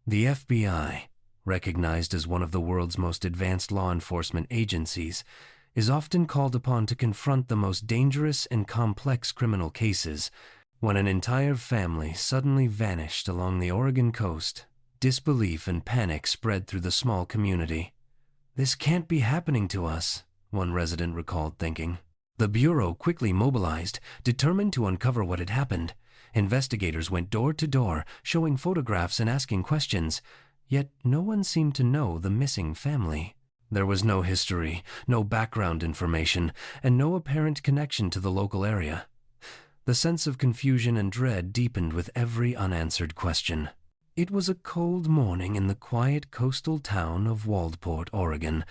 The FBI, recognized as one of the world's most advanced law enforcement agencies, is often called upon to confront the most dangerous and complex criminal cases. When an entire family suddenly vanished along the Oregon coast, disbelief and panic spread through the small community. "This can't be happening to us," one resident recalled thinking. The Bureau quickly mobilized, determined to uncover what had happened. Investigators went door to door, showing photographs and asking questions, yet no one seemed to know the missing family. There was no history, no background information, and no apparent connection to the local area. The sense of confusion and dread deepened with every unanswered question. It was a cold morning in the quiet coastal town of Waldport, Oregon,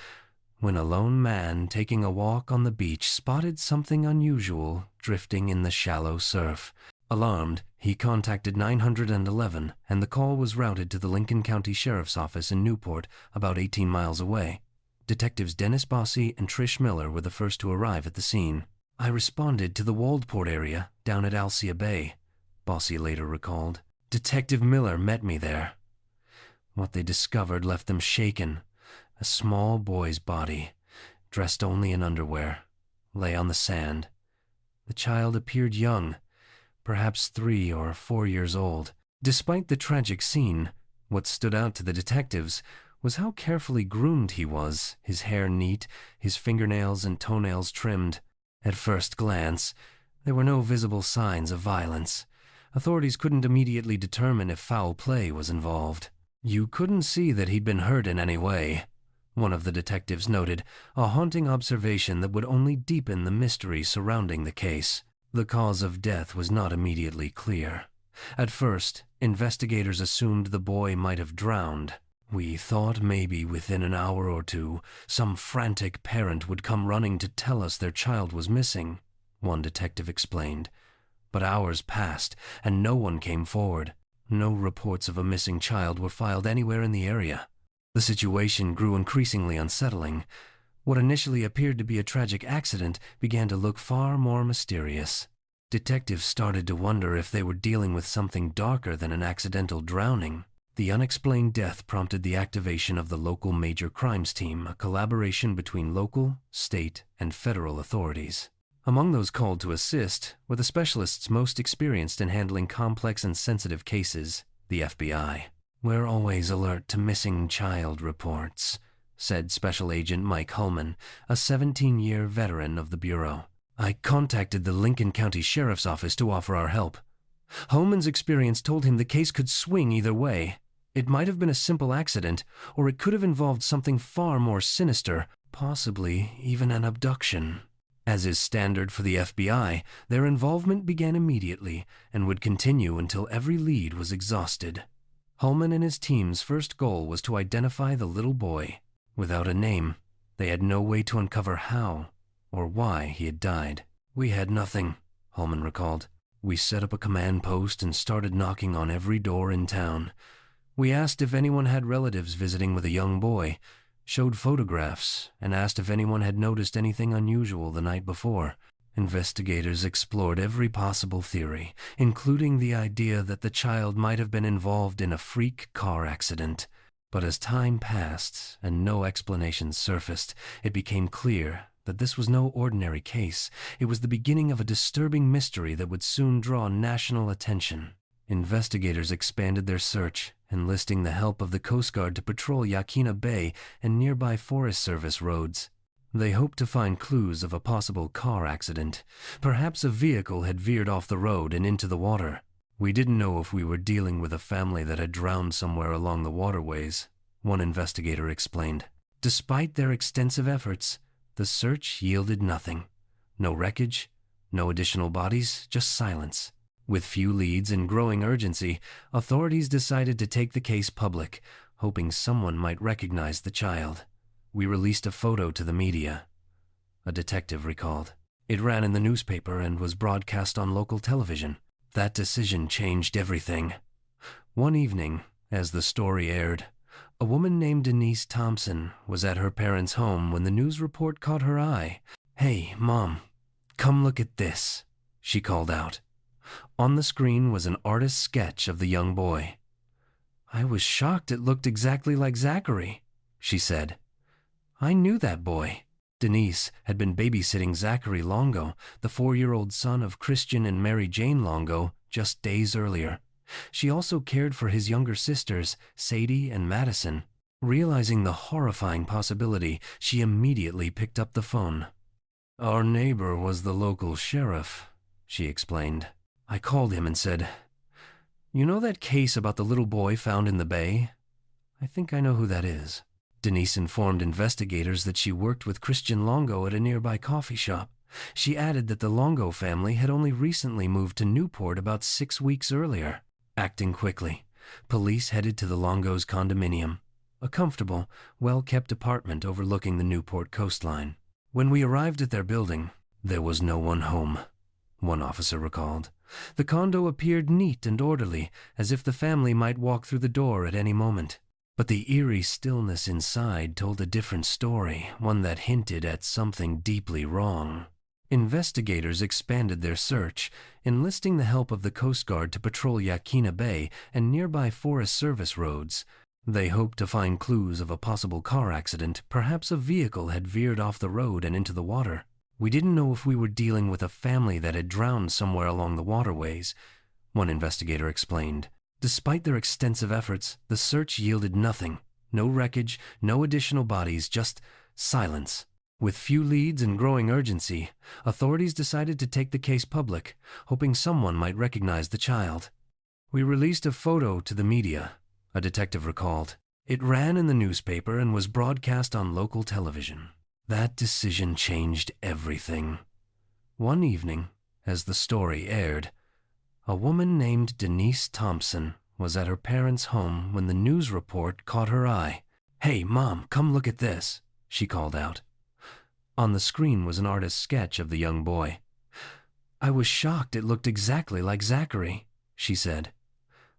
when a lone man taking a walk on the beach spotted something unusual drifting in the shallow surf. Alarmed, he contacted 911, and the call was routed to the Lincoln County Sheriff's Office in Newport, about 18 miles away. Detectives Dennis Bossy and Trish Miller were the first to arrive at the scene. "I responded to the Waldport area, down at Alcia Bay," Bossy later recalled. "Detective Miller met me there. What they discovered left them shaken. A small boy's body, dressed only in underwear, lay on the sand. The child appeared young, perhaps 3 or 4 years old. Despite the tragic scene, what stood out to the detectives was how carefully groomed he was, his hair neat, his fingernails and toenails trimmed. At first glance, there were no visible signs of violence. Authorities couldn't immediately determine if foul play was involved. "You couldn't see that he'd been hurt in any way," one of the detectives noted, a haunting observation that would only deepen the mystery surrounding the case. The cause of death was not immediately clear. At first, investigators assumed the boy might have drowned. "We thought maybe within an hour or two, some frantic parent would come running to tell us their child was missing," one detective explained. But hours passed, and no one came forward. No reports of a missing child were filed anywhere in the area. The situation grew increasingly unsettling. What initially appeared to be a tragic accident began to look far more mysterious. Detectives started to wonder if they were dealing with something darker than an accidental drowning. The unexplained death prompted the activation of the local major crimes team, a collaboration between local, state, and federal authorities. Among those called to assist were the specialists most experienced in handling complex and sensitive cases, the FBI. "We're always alert to missing child reports," said Special Agent Mike Hullman, a 17-year veteran of the Bureau. "I contacted the Lincoln County Sheriff's Office to offer our help. Hullman's experience told him the case could swing either way. It might have been a simple accident, or it could have involved something far more sinister, possibly even an abduction." As is standard for the FBI, their involvement began immediately and would continue until every lead was exhausted. Hullman and his team's first goal was to identify the little boy. Without a name, they had no way to uncover how or why he had died. "We had nothing," Hullman recalled. "We set up a command post and started knocking on every door in town. We asked if anyone had relatives visiting with a young boy, showed photographs, and asked if anyone had noticed anything unusual the night before. Investigators explored every possible theory, including the idea that the child might have been involved in a freak car accident. But as time passed and no explanations surfaced, it became clear that this was no ordinary case. It was the beginning of a disturbing mystery that would soon draw national attention. Investigators expanded their search, enlisting the help of the Coast Guard to patrol Yaquina Bay and nearby Forest Service roads. They hoped to find clues of a possible car accident. Perhaps a vehicle had veered off the road and into the water. "We didn't know if we were dealing with a family that had drowned somewhere along the waterways," one investigator explained. Despite their extensive efforts, the search yielded nothing. No wreckage, no additional bodies, just silence. With few leads and growing urgency, authorities decided to take the case public, hoping someone might recognize the child. "We released a photo to the media," a detective recalled. "It ran in the newspaper and was broadcast on local television. That decision changed everything." One evening, as the story aired, a woman named Denise Thompson was at her parents' home when the news report caught her eye. "Hey, Mom, come look at this," she called out. On the screen was an artist's sketch of the young boy. I was shocked it looked exactly like Zachary, she said. I knew that boy. Denise had been babysitting Zachary Longo, the 4-year-old son of Christian and Mary Jane Longo, just days earlier. She also cared for his younger sisters, Sadie and Madison. Realizing the horrifying possibility, she immediately picked up the phone. Our neighbor was the local sheriff, she explained. I called him and said, You know that case about the little boy found in the bay? I think I know who that is. Denise informed investigators that she worked with Christian Longo at a nearby coffee shop. She added that the Longo family had only recently moved to Newport about 6 weeks earlier. Acting quickly, police headed to the Longo's condominium, a comfortable, well-kept apartment overlooking the Newport coastline. When we arrived at their building, there was no one home, one officer recalled. The condo appeared neat and orderly, as if the family might walk through the door at any moment. But the eerie stillness inside told a different story, one that hinted at something deeply wrong. Investigators expanded their search, enlisting the help of the Coast Guard to patrol Yaquina Bay and nearby Forest Service roads. They hoped to find clues of a possible car accident. Perhaps a vehicle had veered off the road and into the water. We didn't know if we were dealing with a family that had drowned somewhere along the waterways, one investigator explained. Despite their extensive efforts, the search yielded nothing. No wreckage, no additional bodies, just silence. With few leads and growing urgency, authorities decided to take the case public, hoping someone might recognize the child. We released a photo to the media, a detective recalled. It ran in the newspaper and was broadcast on local television. That decision changed everything. One evening, as the story aired, a woman named Denise Thompson was at her parents' home when the news report caught her eye. Hey, Mom, come look at this, she called out. On the screen was an artist's sketch of the young boy. I was shocked it looked exactly like Zachary, she said.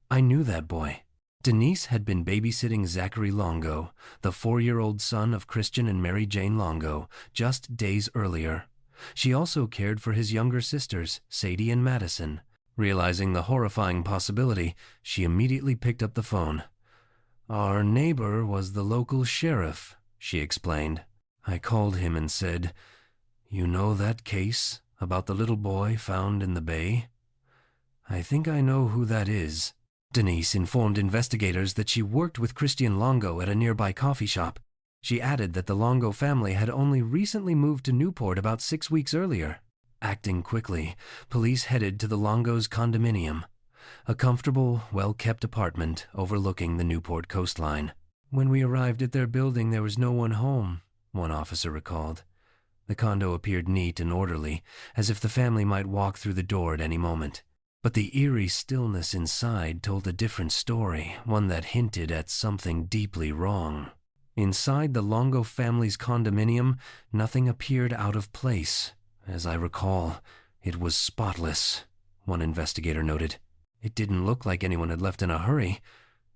I knew that boy. Denise had been babysitting Zachary Longo, the 4-year-old son of Christian and Mary Jane Longo, just days earlier. She also cared for his younger sisters, Sadie and Madison. Realizing the horrifying possibility, she immediately picked up the phone. Our neighbor was the local sheriff, she explained. I called him and said, You know that case about the little boy found in the bay? I think I know who that is. Denise informed investigators that she worked with Christian Longo at a nearby coffee shop. She added that the Longo family had only recently moved to Newport about 6 weeks earlier. Acting quickly, police headed to the Longo's condominium, a comfortable, well-kept apartment overlooking the Newport coastline. When we arrived at their building, there was no one home, one officer recalled. The condo appeared neat and orderly, as if the family might walk through the door at any moment. But the eerie stillness inside told a different story, one that hinted at something deeply wrong. Inside the Longo family's condominium, nothing appeared out of place. As I recall, it was spotless, one investigator noted. It didn't look like anyone had left in a hurry.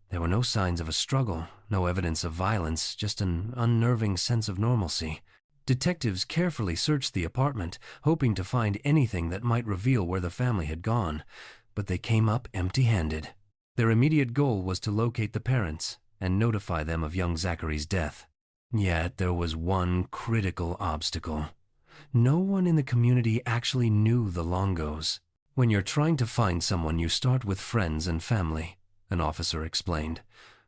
There were no signs of a struggle, no evidence of violence, just an unnerving sense of normalcy. Detectives carefully searched the apartment, hoping to find anything that might reveal where the family had gone, but they came up empty-handed. Their immediate goal was to locate the parents and notify them of young Zachary's death. Yet there was one critical obstacle. No one in the community actually knew the Longos. When you're trying to find someone, you start with friends and family, an officer explained.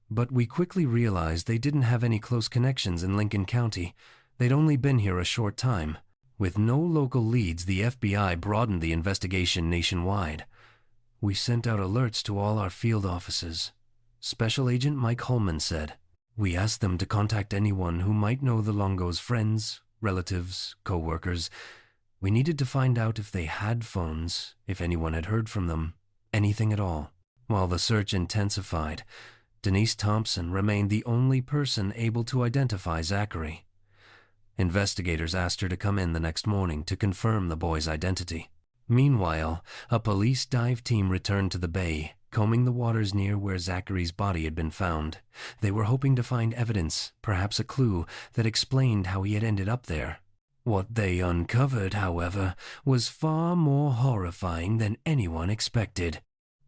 But we quickly realized they didn't have any close connections in Lincoln County. They'd only been here a short time. With no local leads, the FBI broadened the investigation nationwide. We sent out alerts to all our field offices. Special Agent Mike Holman said, We asked them to contact anyone who might know the Longos' friends, relatives, co-workers. We needed to find out if they had phones, if anyone had heard from them, anything at all. While the search intensified, Denise Thompson remained the only person able to identify Zachary. Investigators asked her to come in the next morning to confirm the boy's identity. Meanwhile, a police dive team returned to the bay, combing the waters near where Zachary's body had been found. They were hoping to find evidence, perhaps a clue, that explained how he had ended up there. What they uncovered, however, was far more horrifying than anyone expected.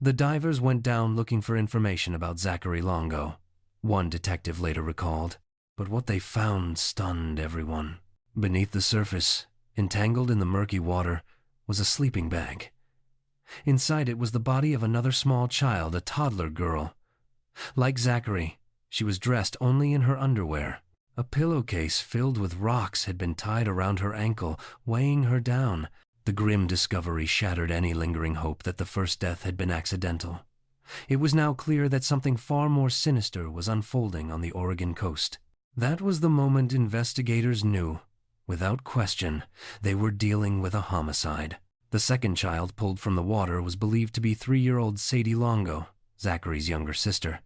The divers went down looking for information about Zachary Longo, one detective later recalled, but what they found stunned everyone. Beneath the surface, entangled in the murky water, was a sleeping bag. Inside it was the body of another small child, a toddler girl. Like Zachary, she was dressed only in her underwear. A pillowcase filled with rocks had been tied around her ankle, weighing her down. The grim discovery shattered any lingering hope that the first death had been accidental. It was now clear that something far more sinister was unfolding on the Oregon coast. That was the moment investigators knew, without question, they were dealing with a homicide. The second child pulled from the water was believed to be 3-year-old Sadie Longo, Zachary's younger sister.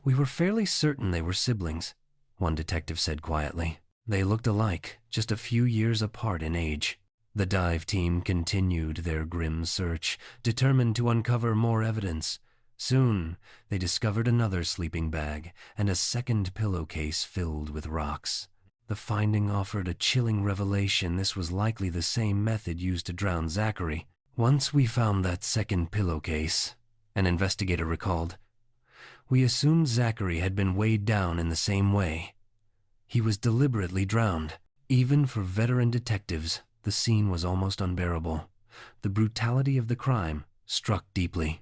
"We were fairly certain they were siblings," one detective said quietly. "They looked alike, just a few years apart in age." The dive team continued their grim search, determined to uncover more evidence. Soon, they discovered another sleeping bag and a second pillowcase filled with rocks. The finding offered a chilling revelation. This was likely the same method used to drown Zachary. "Once we found that second pillowcase," an investigator recalled, "we assumed Zachary had been weighed down in the same way. He was deliberately drowned." Even for veteran detectives, the scene was almost unbearable. The brutality of the crime struck deeply.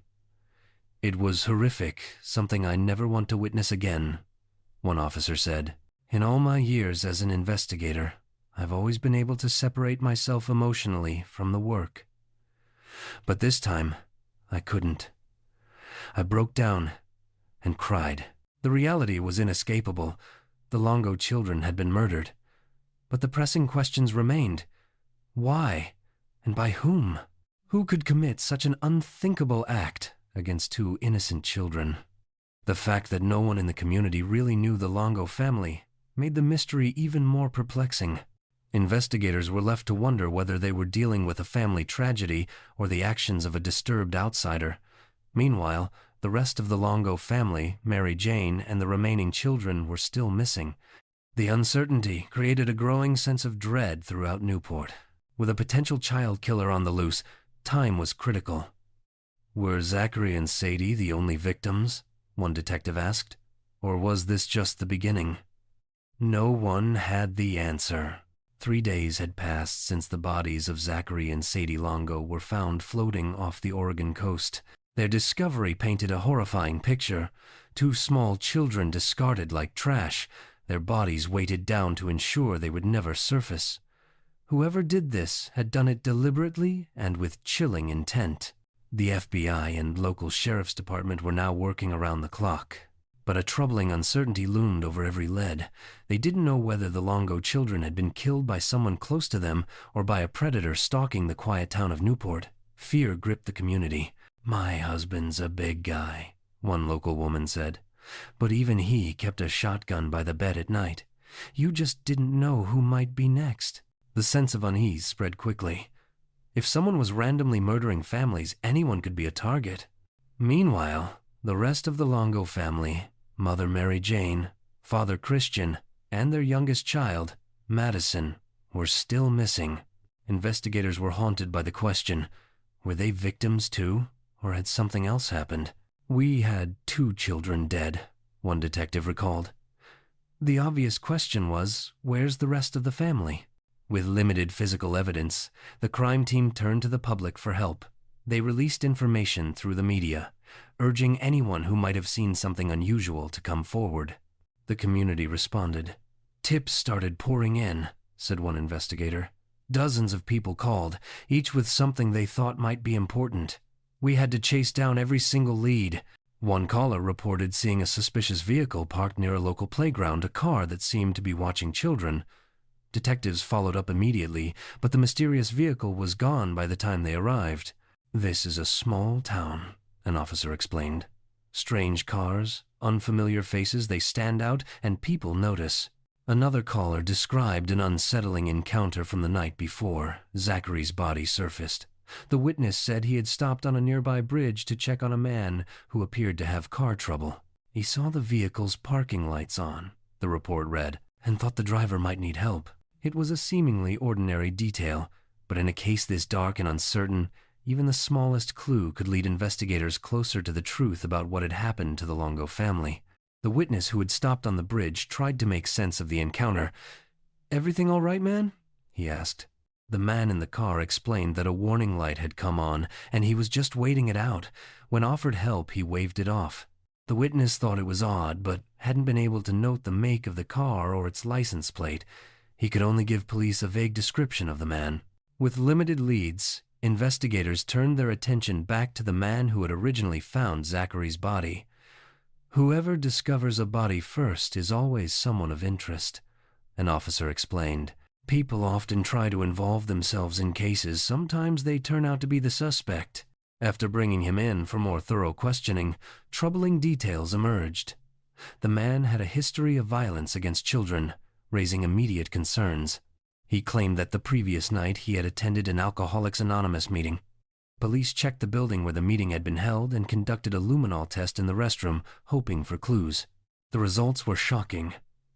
"It was horrific, something I never want to witness again," one officer said. "In all my years as an investigator, I've always been able to separate myself emotionally from the work. But this time, I couldn't. I broke down and cried." The reality was inescapable. The Longo children had been murdered. But the pressing questions remained. Why? And by whom? Who could commit such an unthinkable act against 2 innocent children? The fact that no one in the community really knew the Longo family made the mystery even more perplexing. Investigators were left to wonder whether they were dealing with a family tragedy or the actions of a disturbed outsider. Meanwhile, the rest of the Longo family, Mary Jane, and the remaining children were still missing. The uncertainty created a growing sense of dread throughout Newport. With a potential child killer on the loose, time was critical. "Were Zachary and Sadie the only victims?" one detective asked. "Or was this just the beginning?" No one had the answer. 3 days had passed since the bodies of Zachary and Sadie Longo were found floating off the Oregon coast. Their discovery painted a horrifying picture. 2 small children discarded like trash, their bodies weighted down to ensure they would never surface. Whoever did this had done it deliberately and with chilling intent. The FBI and local sheriff's department were now working around the clock. But a troubling uncertainty loomed over every lead. They didn't know whether the Longo children had been killed by someone close to them or by a predator stalking the quiet town of Newport. Fear gripped the community. "My husband's a big guy," one local woman said. "But even he kept a shotgun by the bed at night. You just didn't know who might be next." The sense of unease spread quickly. If someone was randomly murdering families, anyone could be a target. Meanwhile, the rest of the Longo family, Mother Mary Jane, Father Christian, and their youngest child, Madison, were still missing. Investigators were haunted by the question, were they victims too, or had something else happened? "We had 2 children dead," one detective recalled. The obvious question was, where's the rest of the family? With limited physical evidence, the crime team turned to the public for help. They released information through the media, urging anyone who might have seen something unusual to come forward. The community responded. "Tips started pouring in," said one investigator. "Dozens of people called, each with something they thought might be important. We had to chase down every single lead." One caller reported seeing a suspicious vehicle parked near a local playground, a car that seemed to be watching children. Detectives followed up immediately, but the mysterious vehicle was gone by the time they arrived. "This is a small town," an officer explained. "Strange cars, unfamiliar faces, they stand out, and people notice." Another caller described an unsettling encounter from the night before Zachary's body surfaced. The witness said he had stopped on a nearby bridge to check on a man who appeared to have car trouble. "He saw the vehicle's parking lights on," the report read, "and thought the driver might need help." It was a seemingly ordinary detail, but in a case this dark and uncertain, Even the smallest clue could lead investigators closer to the truth about what had happened to the Longo family. The witness who had stopped on the bridge tried to make sense of the encounter. "Everything all right, man?" he asked. The man in the car explained that a warning light had come on, and he was just waiting it out. When offered help, he waved it off. The witness thought it was odd, but hadn't been able to note the make of the car or its license plate. He could only give police a vague description of the man. With limited leads, investigators turned their attention back to the man who had originally found Zachary's body. "Whoever discovers a body first is always someone of interest," an officer explained. "People often try to involve themselves in cases. Sometimes they turn out to be the suspect." After bringing him in for more thorough questioning, troubling details emerged. The man had a history of violence against children, raising immediate concerns. He claimed that the previous night he had attended an Alcoholics Anonymous meeting. Police checked the building where the meeting had been held and conducted a luminol test in the restroom, hoping for clues. The results were shocking.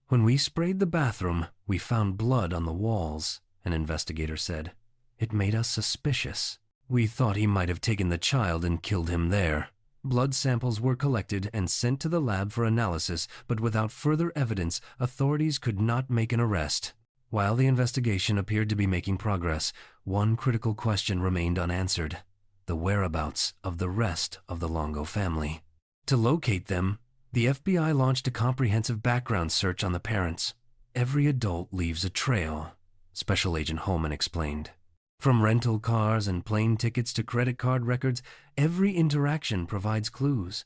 "When we sprayed the bathroom, we found blood on the walls," an investigator said. "It made us suspicious. We thought he might have taken the child and killed him there." Blood samples were collected and sent to the lab for analysis, but without further evidence, authorities could not make an arrest. While the investigation appeared to be making progress, one critical question remained unanswered: the whereabouts of the rest of the Longo family. To locate them, the FBI launched a comprehensive background search on the parents. "Every adult leaves a trail," Special Agent Holman explained. "From rental cars and plane tickets to credit card records, every interaction provides clues.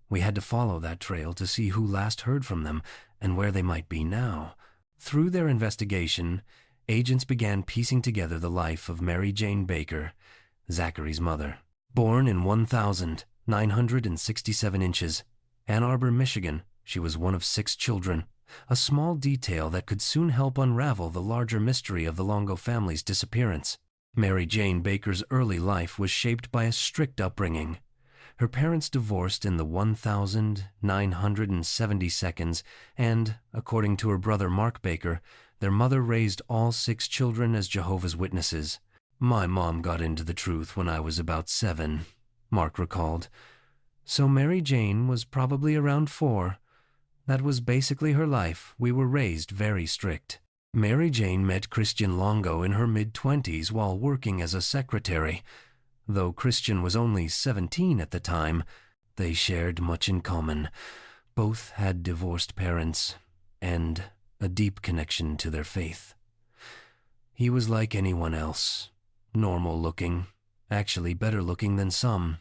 We had to follow that trail to see who last heard from them and where they might be now." Through their investigation, agents began piecing together the life of Mary Jane Baker, Zachary's mother. Born in 1,967 inches, Ann Arbor, Michigan, she was one of 6 children, a small detail that could soon help unravel the larger mystery of the Longo family's disappearance. Mary Jane Baker's early life was shaped by a strict upbringing. Her parents divorced in the 1972nd, and, according to her brother Mark Baker, their mother raised all 6 children as Jehovah's Witnesses. "My mom got into the truth when I was about 7, Mark recalled. "So Mary Jane was probably around 4. That was basically her life. We were raised very strict." Mary Jane met Christian Longo in her mid-20s while working as a secretary. Though Christian was only 17 at the time, they shared much in common. Both had divorced parents and a deep connection to their faith. "He was like anyone else, normal-looking, actually better looking than some,"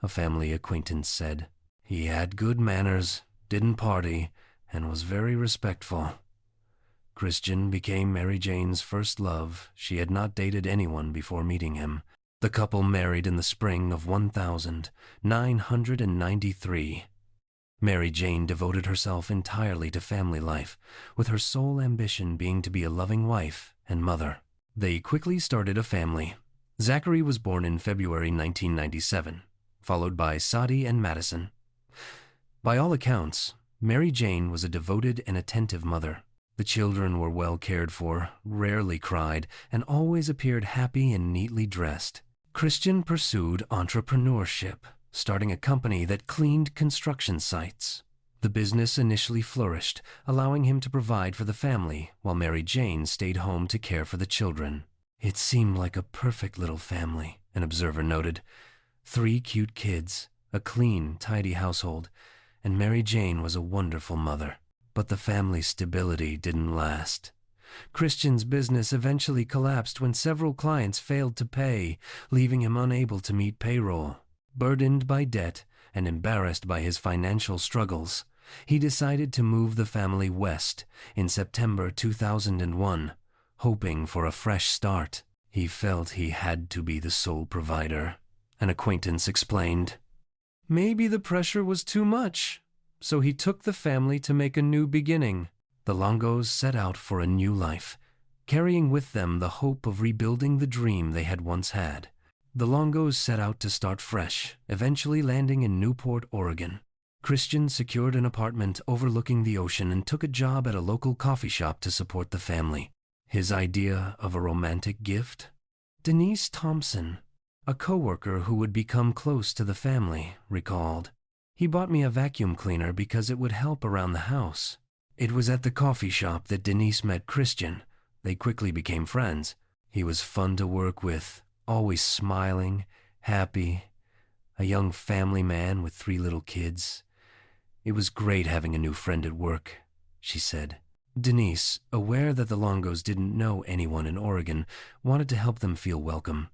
a family acquaintance said. "He had good manners, didn't party, and was very respectful." Christian became Mary Jane's first love. She had not dated anyone before meeting him. The couple married in the spring of 1993. Mary Jane devoted herself entirely to family life, with her sole ambition being to be a loving wife and mother. They quickly started a family. Zachary was born in February 1997, followed by Sadie and Madison. By all accounts, Mary Jane was a devoted and attentive mother. The children were well cared for, rarely cried, and always appeared happy and neatly dressed. Christian pursued entrepreneurship, starting a company that cleaned construction sites. The business initially flourished, allowing him to provide for the family, while Mary Jane stayed home to care for the children. "It seemed like a perfect little family," an observer noted. 3 cute kids, a clean, tidy household, and Mary Jane was a wonderful mother. But the family's stability didn't last. Christian's business eventually collapsed when several clients failed to pay, leaving him unable to meet payroll. Burdened by debt and embarrassed by his financial struggles, he decided to move the family west in September 2001, hoping for a fresh start. He felt he had to be the sole provider, an acquaintance explained. "Maybe the pressure was too much, so he took the family to make a new beginning." The Longos set out for a new life, carrying with them the hope of rebuilding the dream they had once had. The Longos set out to start fresh, eventually landing in Newport, Oregon. Christian secured an apartment overlooking the ocean and took a job at a local coffee shop to support the family. His idea of a romantic gift? Denise Thompson, A coworker who would become close to the family recalled. He bought me a vacuum cleaner because it would help around the house. It was at the coffee shop that Denise met Christian. They quickly became friends. He was fun to work with, always smiling, happy, a young family man with 3 little kids. It was great having a new friend at work, she said. Denise, aware that the Longos didn't know anyone in Oregon, wanted to help them feel welcome.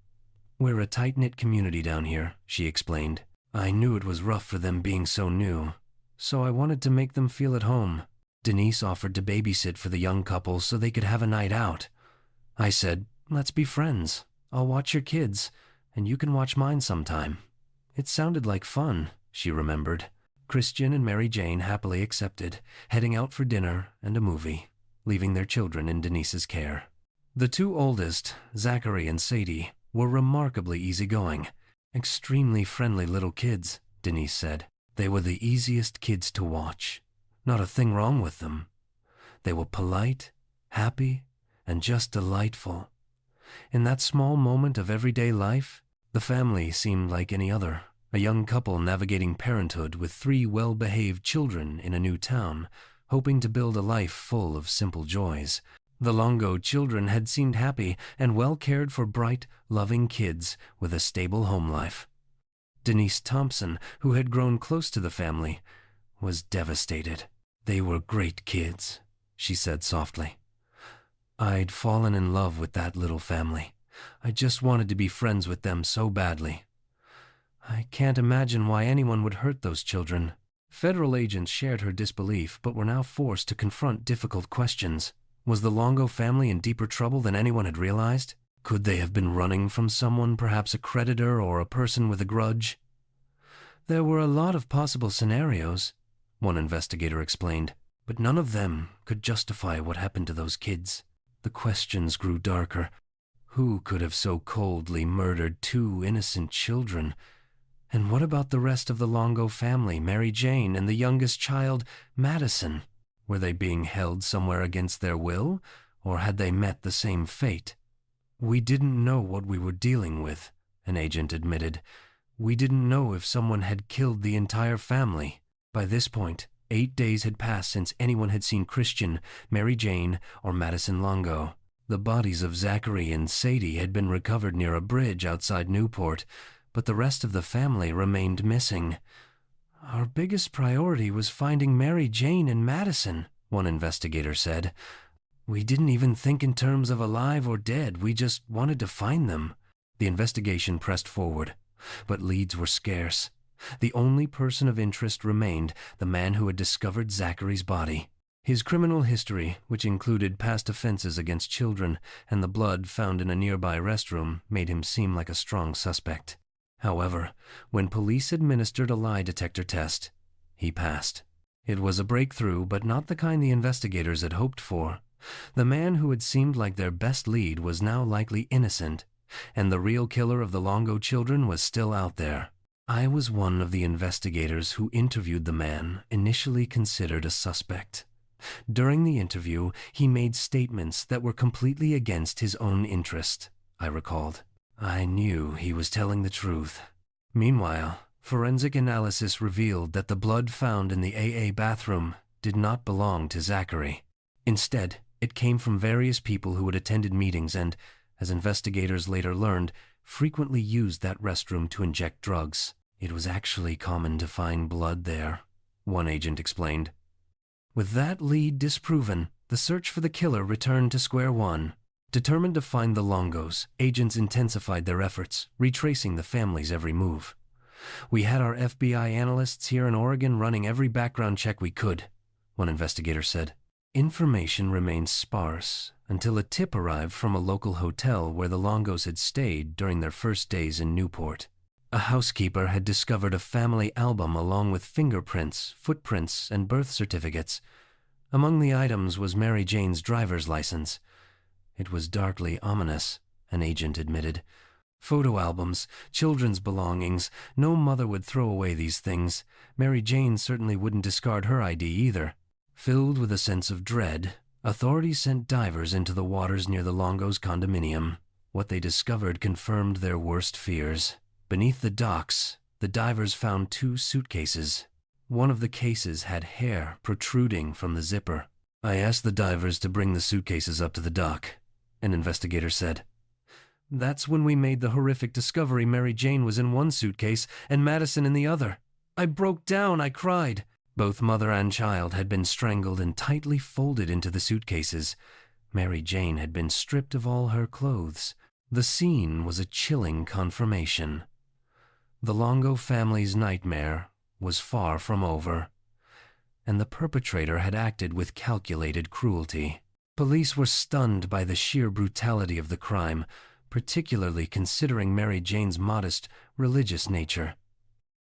We're a tight-knit community down here, she explained. I knew it was rough for them being so new, so I wanted to make them feel at home. Denise offered to babysit for the young couple so they could have a night out. I said, let's be friends. I'll watch your kids, and you can watch mine sometime. It sounded like fun, she remembered. Christian and Mary Jane happily accepted, heading out for dinner and a movie, leaving their children in Denise's care. The 2 oldest, Zachary and Sadie, were remarkably easygoing. Extremely friendly little kids, Denise said. They were the easiest kids to watch. Not a thing wrong with them. They were polite, happy, and just delightful. In that small moment of everyday life, the family seemed like any other. A young couple navigating parenthood with 3 well-behaved children in a new town, hoping to build a life full of simple joys. The Longo children had seemed happy and well cared for, bright, loving kids with a stable home life. Denise Thompson, who had grown close to the family, was devastated. They were great kids, she said softly. I'd fallen in love with that little family. I just wanted to be friends with them so badly. I can't imagine why anyone would hurt those children. Federal agents shared her disbelief, but were now forced to confront difficult questions. Was the Longo family in deeper trouble than anyone had realized? Could they have been running from someone, perhaps a creditor or a person with a grudge? There were a lot of possible scenarios, one investigator explained, but none of them could justify what happened to those kids. The questions grew darker. Who could have so coldly murdered 2 innocent children? And what about the rest of the Longo family, Mary Jane and the youngest child, Madison? Were they being held somewhere against their will, or had they met the same fate? We didn't know what we were dealing with, an agent admitted. We didn't know if someone had killed the entire family. By this point, 8 days had passed since anyone had seen Christian, Mary Jane, or Madison Longo. The bodies of Zachary and Sadie had been recovered near a bridge outside Newport, but the rest of the family remained missing. Our biggest priority was finding Mary Jane and Madison, one investigator said. We didn't even think in terms of alive or dead, we just wanted to find them. The investigation pressed forward, but leads were scarce. The only person of interest remained the man who had discovered Zachary's body. His criminal history, which included past offenses against children and the blood found in a nearby restroom, made him seem like a strong suspect. However, when police administered a lie detector test, he passed. It was a breakthrough, but not the kind the investigators had hoped for. The man who had seemed like their best lead was now likely innocent, and the real killer of the Longo children was still out there. I was one of the investigators who interviewed the man initially considered a suspect. During the interview, he made statements that were completely against his own interest, I recalled. I knew he was telling the truth. Meanwhile, forensic analysis revealed that the blood found in the AA bathroom did not belong to Zachary. Instead, it came from various people who had attended meetings and, as investigators later learned, frequently used that restroom to inject drugs. It was actually common to find blood there, one agent explained. With that lead disproven, the search for the killer returned to square one. Determined to find the Longos, agents intensified their efforts, retracing the family's every move. We had our FBI analysts here in Oregon running every background check we could, one investigator said. Information remained sparse until a tip arrived from a local hotel where the Longos had stayed during their first days in Newport. A housekeeper had discovered a family album along with fingerprints, footprints, and birth certificates. Among the items was Mary Jane's driver's license. It was darkly ominous, an agent admitted. Photo albums, children's belongings. No mother would throw away these things. Mary Jane certainly wouldn't discard her ID either. Filled with a sense of dread, authorities sent divers into the waters near the Longo's condominium. What they discovered confirmed their worst fears. Beneath the docks, the divers found 2 suitcases. One of the cases had hair protruding from the zipper. I asked the divers to bring the suitcases up to the dock, an investigator said. That's when we made the horrific discovery Mary Jane was in one suitcase and Madison in the other. I broke down, I cried. Both mother and child had been strangled and tightly folded into the suitcases. Mary Jane had been stripped of all her clothes. The scene was a chilling confirmation. The Longo family's nightmare was far from over, and the perpetrator had acted with calculated cruelty. Police were stunned by the sheer brutality of the crime, particularly considering Mary Jane's modest, religious nature.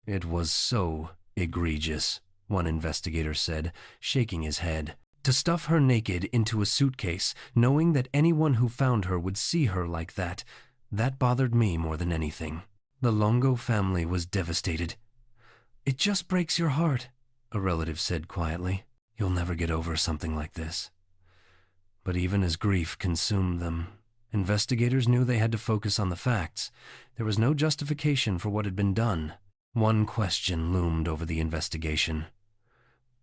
It was so egregious, one investigator said, shaking his head. To stuff her naked into a suitcase, knowing that anyone who found her would see her like that bothered me more than anything. The Longo family was devastated. It just breaks your heart, a relative said quietly. You'll never get over something like this. But even as grief consumed them, investigators knew they had to focus on the facts. There was no justification for what had been done. One question loomed over the investigation.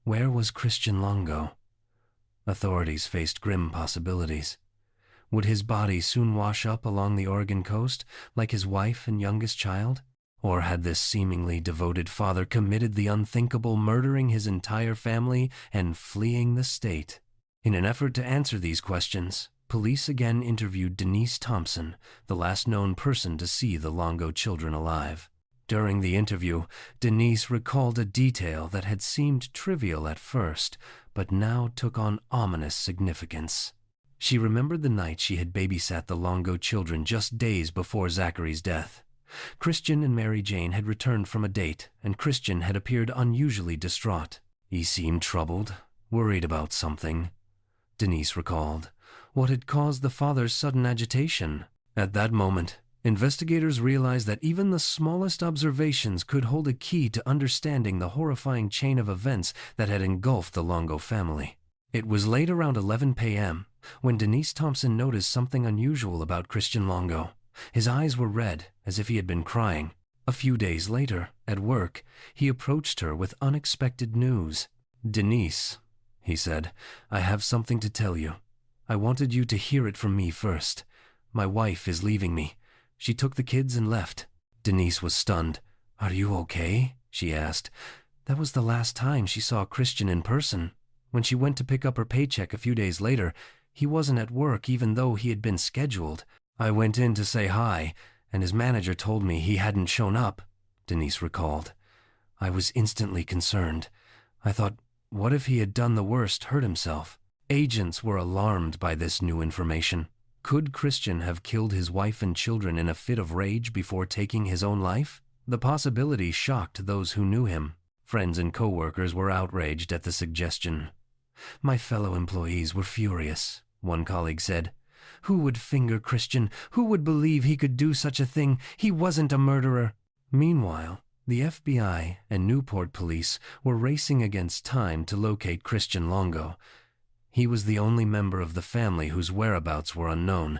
Where was Christian Longo? Authorities faced grim possibilities. Would his body soon wash up along the Oregon coast, like his wife and youngest child? Or had this seemingly devoted father committed the unthinkable, murdering his entire family and fleeing the state? In an effort to answer these questions, police again interviewed Denise Thompson, the last known person to see the Longo children alive. During the interview, Denise recalled a detail that had seemed trivial at first, but now took on ominous significance. She remembered the night she had babysat the Longo children just days before Zachary's death. Christian and Mary Jane had returned from a date, and Christian had appeared unusually distraught. He seemed troubled, worried about something. Denise recalled. What had caused the father's sudden agitation? At that moment, investigators realized that even the smallest observations could hold a key to understanding the horrifying chain of events that had engulfed the Longo family. It was late around 11 p.m. when Denise Thompson noticed something unusual about Christian Longo. His eyes were red, as if he had been crying. A few days later, at work, he approached her with unexpected news. Denise, he said, I have something to tell you. I wanted you to hear it from me first. My wife is leaving me. She took the kids and left. Denise was stunned. Are you okay? She asked. That was the last time she saw Christian in person. When she went to pick up her paycheck a few days later, he wasn't at work even though he had been scheduled. I went in to say hi, and his manager told me he hadn't shown up, Denise recalled. I was instantly concerned. I thought, what if he had done the worst, hurt himself? Agents were alarmed by this new information. Could Christian have killed his wife and children in a fit of rage before taking his own life? The possibility shocked those who knew him. Friends and co-workers were outraged at the suggestion. My fellow employees were furious, one colleague said. Who would finger Christian? Who would believe he could do such a thing? He wasn't a murderer. Meanwhile, the FBI and Newport police were racing against time to locate Christian Longo. He was the only member of the family whose whereabouts were unknown.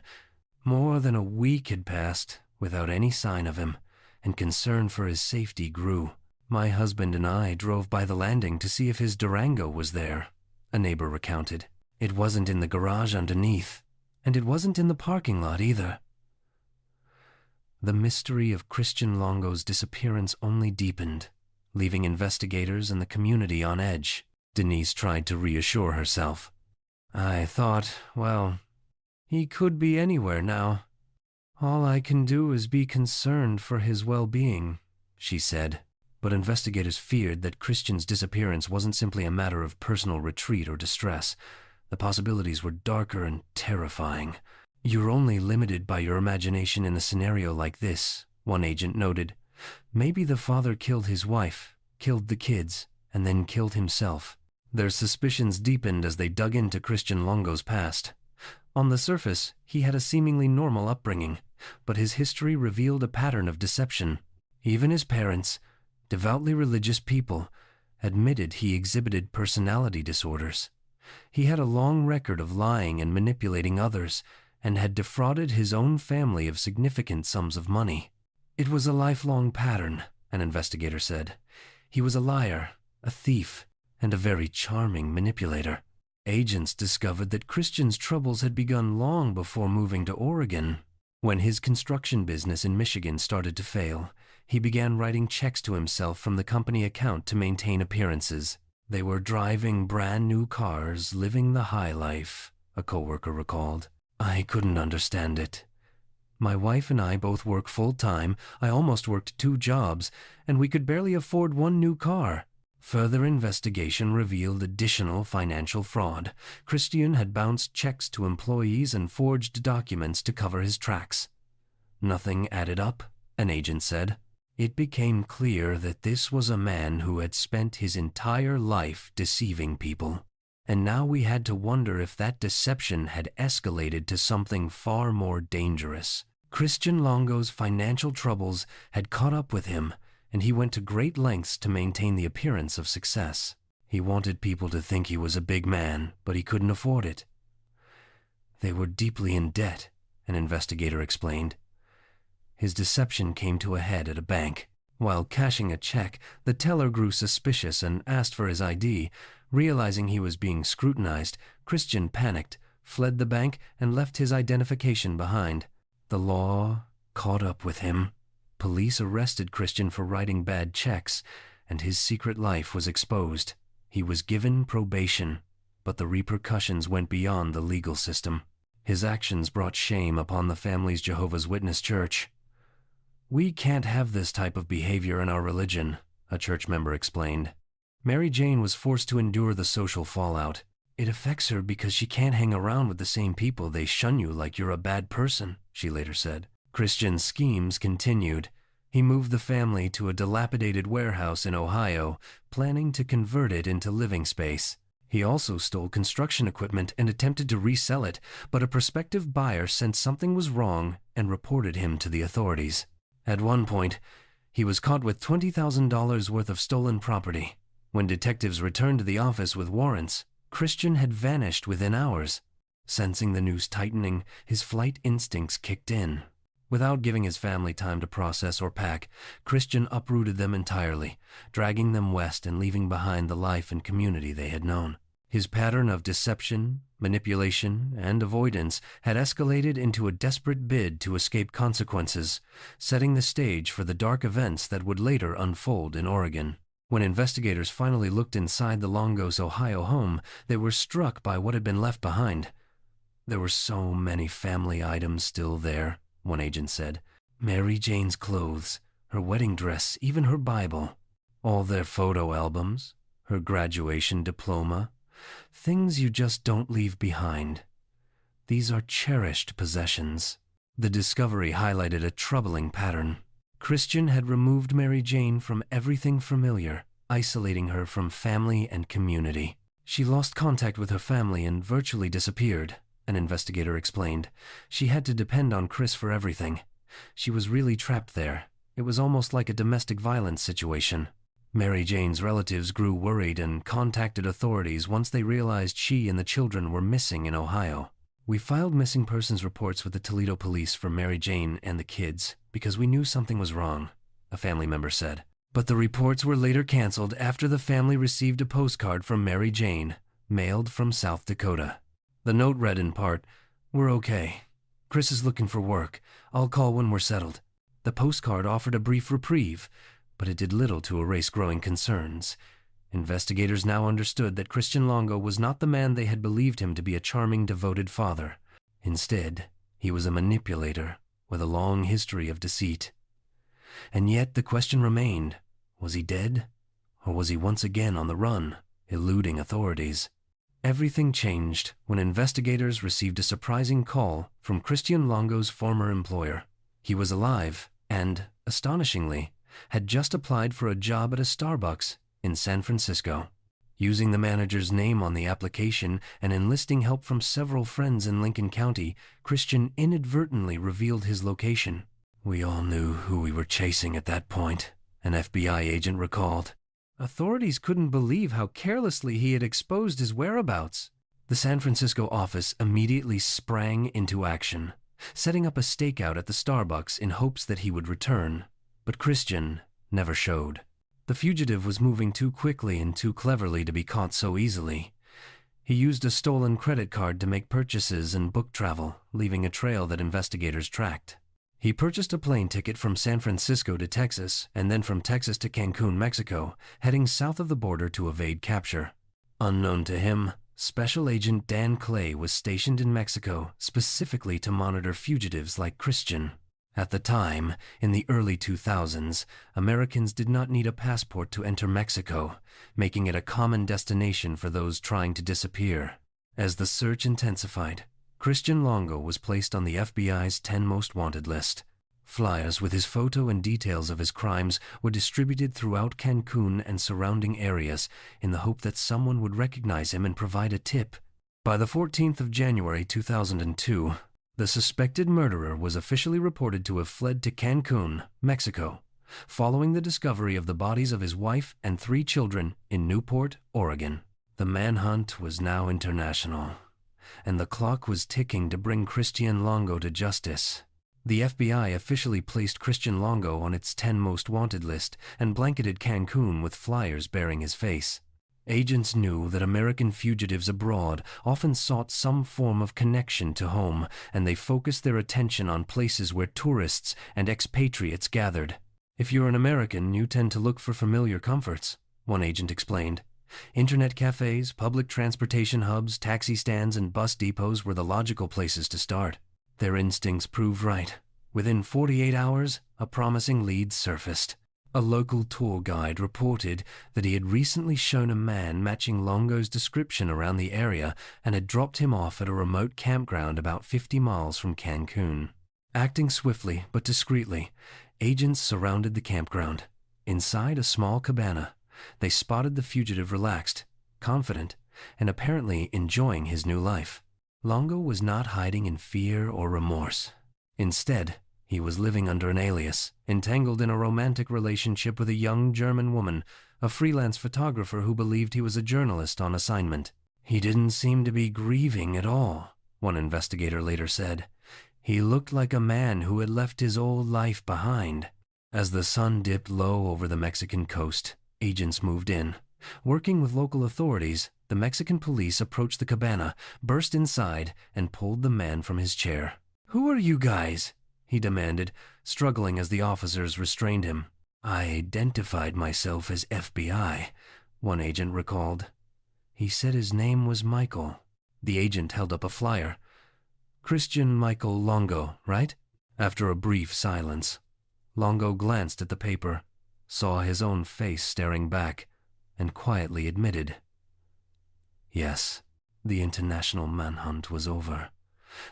More than a week had passed without any sign of him, and concern for his safety grew. My husband and I drove by the landing to see if his Durango was there, a neighbor recounted. It wasn't in the garage underneath, and it wasn't in the parking lot either. The mystery of Christian Longo's disappearance only deepened, leaving investigators and the community on edge. Denise tried to reassure herself. I thought, well, he could be anywhere now. All I can do is be concerned for his well-being, she said. But investigators feared that Christian's disappearance wasn't simply a matter of personal retreat or distress. The possibilities were darker and terrifying. You're only limited by your imagination in a scenario like this, one agent noted. Maybe the father killed his wife, killed the kids, and then killed himself. Their suspicions deepened as they dug into Christian Longo's past. On the surface, he had a seemingly normal upbringing, but his history revealed a pattern of deception. Even his parents, devoutly religious people, admitted he exhibited personality disorders. He had a long record of lying and manipulating others, and had defrauded his own family of significant sums of money. It was a lifelong pattern, an investigator said. He was a liar, a thief, and a very charming manipulator. Agents discovered that Christian's troubles had begun long before moving to Oregon. When his construction business in Michigan started to fail, he began writing checks to himself from the company account to maintain appearances. They were driving brand new cars, living the high life, a coworker recalled. I couldn't understand it. My wife and I both work full-time. I almost worked 2 jobs, and we could barely afford 1 new car. Further investigation revealed additional financial fraud. Christian had bounced checks to employees and forged documents to cover his tracks. Nothing added up, an agent said. It became clear that this was a man who had spent his entire life deceiving people. And now we had to wonder if that deception had escalated to something far more dangerous. Christian Longo's financial troubles had caught up with him, and he went to great lengths to maintain the appearance of success. He wanted people to think he was a big man, but he couldn't afford it. They were deeply in debt, an investigator explained. His deception came to a head at a bank. While cashing a check, the teller grew suspicious and asked for his ID. Realizing he was being scrutinized, Christian panicked, fled the bank, and left his identification behind. The law caught up with him. Police arrested Christian for writing bad checks, and his secret life was exposed. He was given probation, but the repercussions went beyond the legal system. His actions brought shame upon the family's Jehovah's Witness church. We can't have this type of behavior in our religion, a church member explained. Mary Jane was forced to endure the social fallout. It affects her because she can't hang around with the same people. They shun you like you're a bad person, she later said. Christian's schemes continued. He moved the family to a dilapidated warehouse in Ohio, planning to convert it into living space. He also stole construction equipment and attempted to resell it, but a prospective buyer sensed something was wrong and reported him to the authorities. At one point, he was caught with $20,000 worth of stolen property. When detectives returned to the office with warrants, Christian had vanished within hours. Sensing the news tightening, his flight instincts kicked in. Without giving his family time to process or pack, Christian uprooted them entirely, dragging them west and leaving behind the life and community they had known. His pattern of deception, manipulation, and avoidance had escalated into a desperate bid to escape consequences, setting the stage for the dark events that would later unfold in Oregon. When investigators finally looked inside the Longo's Ohio home, they were struck by what had been left behind. There were so many family items still there, one agent said. Mary Jane's clothes, her wedding dress, even her Bible. All their photo albums, her graduation diploma. Things you just don't leave behind. These are cherished possessions. The discovery highlighted a troubling pattern. Christian had removed Mary Jane from everything familiar, isolating her from family and community. She lost contact with her family and virtually disappeared, an investigator explained. She had to depend on Chris for everything. She was really trapped there. It was almost like a domestic violence situation. Mary Jane's relatives grew worried and contacted authorities once they realized she and the children were missing in Ohio. We filed missing persons reports with the Toledo police for Mary Jane and the kids because we knew something was wrong, a family member said. But the reports were later canceled after the family received a postcard from Mary Jane, mailed from South Dakota. The note read in part, "We're okay. Chris is looking for work. I'll call when we're settled." The postcard offered a brief reprieve, but it did little to erase growing concerns. Investigators now understood that Christian Longo was not the man they had believed him to be, a charming, devoted father. Instead, he was a manipulator with a long history of deceit. And yet the question remained, was he dead? Or was he once again on the run, eluding authorities? Everything changed when investigators received a surprising call from Christian Longo's former employer. He was alive and, astonishingly, had just applied for a job at a Starbucks in San Francisco. Using the manager's name on the application and enlisting help from several friends in Lincoln County, Christian inadvertently revealed his location. "We all knew who we were chasing at that point," an FBI agent recalled. Authorities couldn't believe how carelessly he had exposed his whereabouts. The San Francisco office immediately sprang into action, setting up a stakeout at the Starbucks in hopes that he would return. But Christian never showed. The fugitive was moving too quickly and too cleverly to be caught so easily. He used a stolen credit card to make purchases and book travel, leaving a trail that investigators tracked. He purchased a plane ticket from San Francisco to Texas, and then from Texas to Cancun, Mexico, heading south of the border to evade capture. Unknown to him, Special Agent Dan Clay was stationed in Mexico specifically to monitor fugitives like Christian. At the time, in the early 2000s, Americans did not need a passport to enter Mexico, making it a common destination for those trying to disappear. As the search intensified, Christian Longo was placed on the FBI's 10 Most Wanted list. Flyers with his photo and details of his crimes were distributed throughout Cancun and surrounding areas in the hope that someone would recognize him and provide a tip. By the 14th of January 2002, the suspected murderer was officially reported to have fled to Cancun, Mexico, following the discovery of the bodies of his wife and 3 children in Newport, Oregon. The manhunt was now international, and the clock was ticking to bring Christian Longo to justice. The FBI officially placed Christian Longo on its 10 Most Wanted list and blanketed Cancun with flyers bearing his face. Agents knew that American fugitives abroad often sought some form of connection to home, and they focused their attention on places where tourists and expatriates gathered. "If you're an American, you tend to look for familiar comforts," one agent explained. Internet cafes, public transportation hubs, taxi stands, and bus depots were the logical places to start. Their instincts proved right. Within 48 hours, a promising lead surfaced. A local tour guide reported that he had recently shown a man matching Longo's description around the area and had dropped him off at a remote campground about 50 miles from Cancun. Acting swiftly but discreetly, agents surrounded the campground. Inside a small cabana, they spotted the fugitive relaxed, confident, and apparently enjoying his new life. Longo was not hiding in fear or remorse. Instead, he was living under an alias, entangled in a romantic relationship with a young German woman, a freelance photographer who believed he was a journalist on assignment. "He didn't seem to be grieving at all," one investigator later said. "He looked like a man who had left his old life behind." As the sun dipped low over the Mexican coast, agents moved in. Working with local authorities, the Mexican police approached the cabana, burst inside, and pulled the man from his chair. "Who are you guys?" he demanded, struggling as the officers restrained him. "I identified myself as FBI," one agent recalled. "He said his name was Michael." The agent held up a flyer. "Christian Michael Longo, right?" After a brief silence, Longo glanced at the paper, saw his own face staring back, and quietly admitted, "Yes, the international manhunt was over.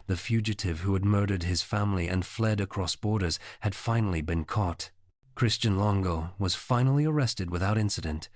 The fugitive who had murdered his family and fled across borders had finally been caught. Christian Longo was finally arrested without incident,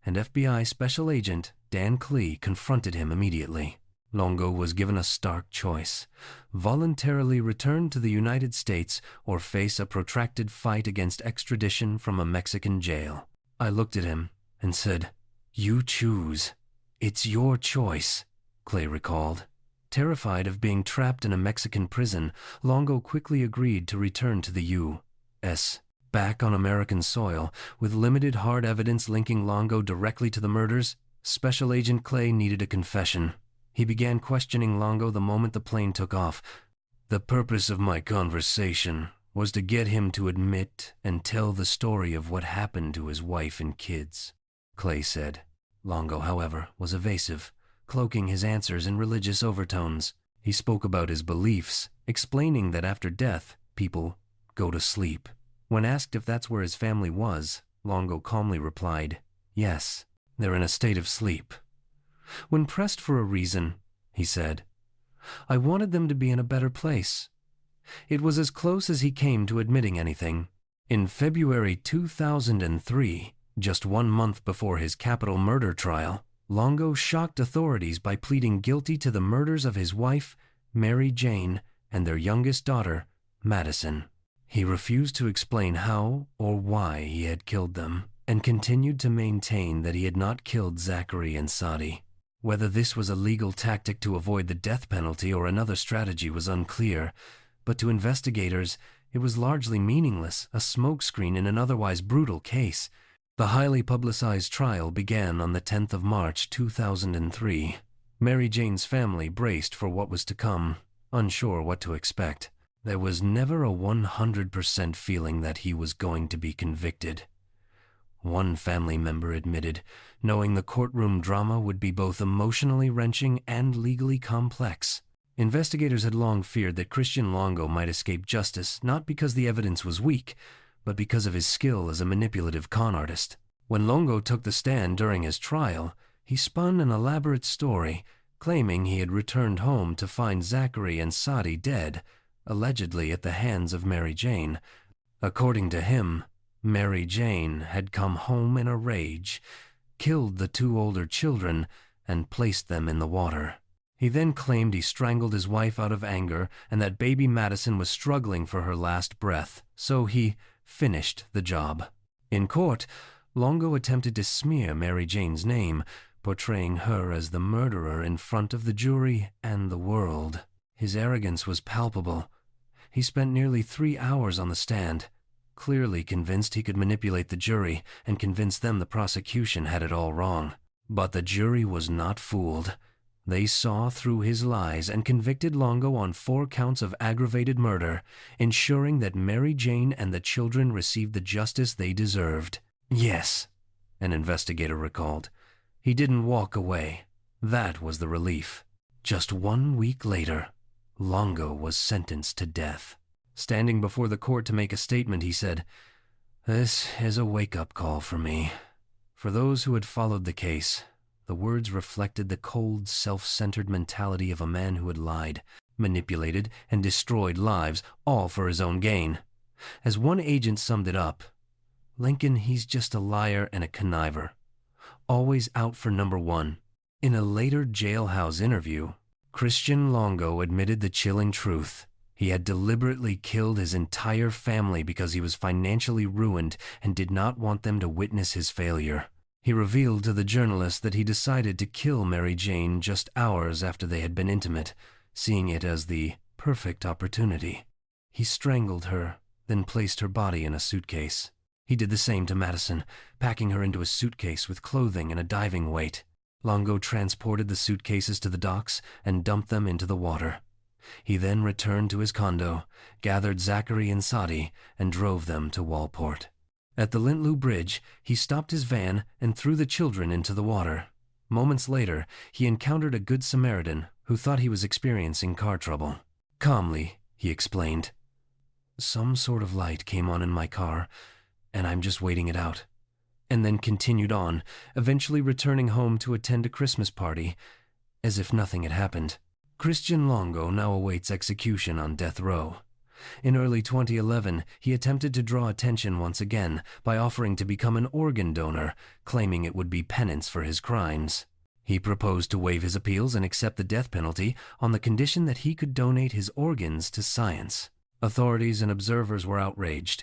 and FBI Special Agent Dan Clay confronted him immediately. Longo was given a stark choice: voluntarily return to the United States or face a protracted fight against extradition from a Mexican jail. I looked at him and said, "You choose. It's your choice," Clay recalled. Terrified of being trapped in a Mexican prison, Longo quickly agreed to return to the U.S. Back on American soil, with limited hard evidence linking Longo directly to the murders, Special Agent Clay needed a confession. He began questioning Longo the moment the plane took off. "The purpose of my conversation was to get him to admit and tell the story of what happened to his wife and kids," Clay said. Longo, however, was evasive, cloaking his answers in religious overtones. He spoke about his beliefs, explaining that after death, people go to sleep. When asked if that's where his family was, Longo calmly replied, "Yes, they're in a state of sleep." When pressed for a reason, he said, "I wanted them to be in a better place." It was as close as he came to admitting anything. In February 2003, just 1 month before his capital murder trial, Longo shocked authorities by pleading guilty to the murders of his wife, Mary Jane, and their youngest daughter, Madison. He refused to explain how or why he had killed them, and continued to maintain that he had not killed Zachary and Sadi. Whether this was a legal tactic to avoid the death penalty or another strategy was unclear, but to investigators, it was largely meaningless, a smokescreen in an otherwise brutal case. The highly publicized trial began on the 10th of March 2003. Mary Jane's family braced for what was to come, unsure what to expect. There was never a 100% feeling that he was going to be convicted. One family member admitted, knowing the courtroom drama would be both emotionally wrenching and legally complex. Investigators had long feared that Christian Longo might escape justice, not because the evidence was weak, but because of his skill as a manipulative con artist. When Longo took the stand during his trial, he spun an elaborate story, claiming he had returned home to find Zachary and Sadi dead, allegedly at the hands of Mary Jane. According to him, Mary Jane had come home in a rage, killed the two older children, and placed them in the water. He then claimed he strangled his wife out of anger and that baby Madison was struggling for her last breath, so he finished the job. In court, Longo attempted to smear Mary Jane's name, portraying her as the murderer in front of the jury and the world. His arrogance was palpable. He spent nearly 3 hours on the stand, clearly convinced he could manipulate the jury and convince them the prosecution had it all wrong. But the jury was not fooled. They saw through his lies and convicted Longo on 4 counts of aggravated murder, ensuring that Mary Jane and the children received the justice they deserved. Yes, an investigator recalled. He didn't walk away. That was the relief. Just 1 week later, Longo was sentenced to death. Standing before the court to make a statement, he said, "This is a wake-up call for me." For those who had followed the case, the words reflected the cold, self-centered mentality of a man who had lied, manipulated, and destroyed lives, all for his own gain. As one agent summed it up, "Lincoln, he's just a liar and a conniver, always out for number one." In a later jailhouse interview, Christian Longo admitted the chilling truth. He had deliberately killed his entire family because he was financially ruined and did not want them to witness his failure. He revealed to the journalist that he decided to kill Mary Jane just hours after they had been intimate, seeing it as the perfect opportunity. He strangled her, then placed her body in a suitcase. He did the same to Madison, packing her into a suitcase with clothing and a diving weight. Longo transported the suitcases to the docks and dumped them into the water. He then returned to his condo, gathered Zachary and Sadi, and drove them to Walport. At the Lintlew Bridge, he stopped his van and threw the children into the water. Moments later, he encountered a Good Samaritan who thought he was experiencing car trouble. Calmly, he explained, "Some sort of light came on in my car, and I'm just waiting it out," and then continued on, eventually returning home to attend a Christmas party, as if nothing had happened. Christian Longo now awaits execution on death row. In early 2011, he attempted to draw attention once again by offering to become an organ donor, claiming it would be penance for his crimes. He proposed to waive his appeals and accept the death penalty on the condition that he could donate his organs to science. Authorities and observers were outraged.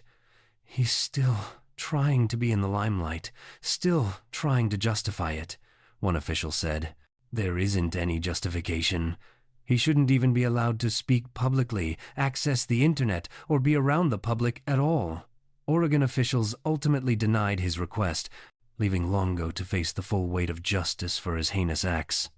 "He's still trying to be in the limelight, still trying to justify it," one official said. "There isn't any justification. He shouldn't even be allowed to speak publicly, access the internet, or be around the public at all." Oregon officials ultimately denied his request, leaving Longo to face the full weight of justice for his heinous acts.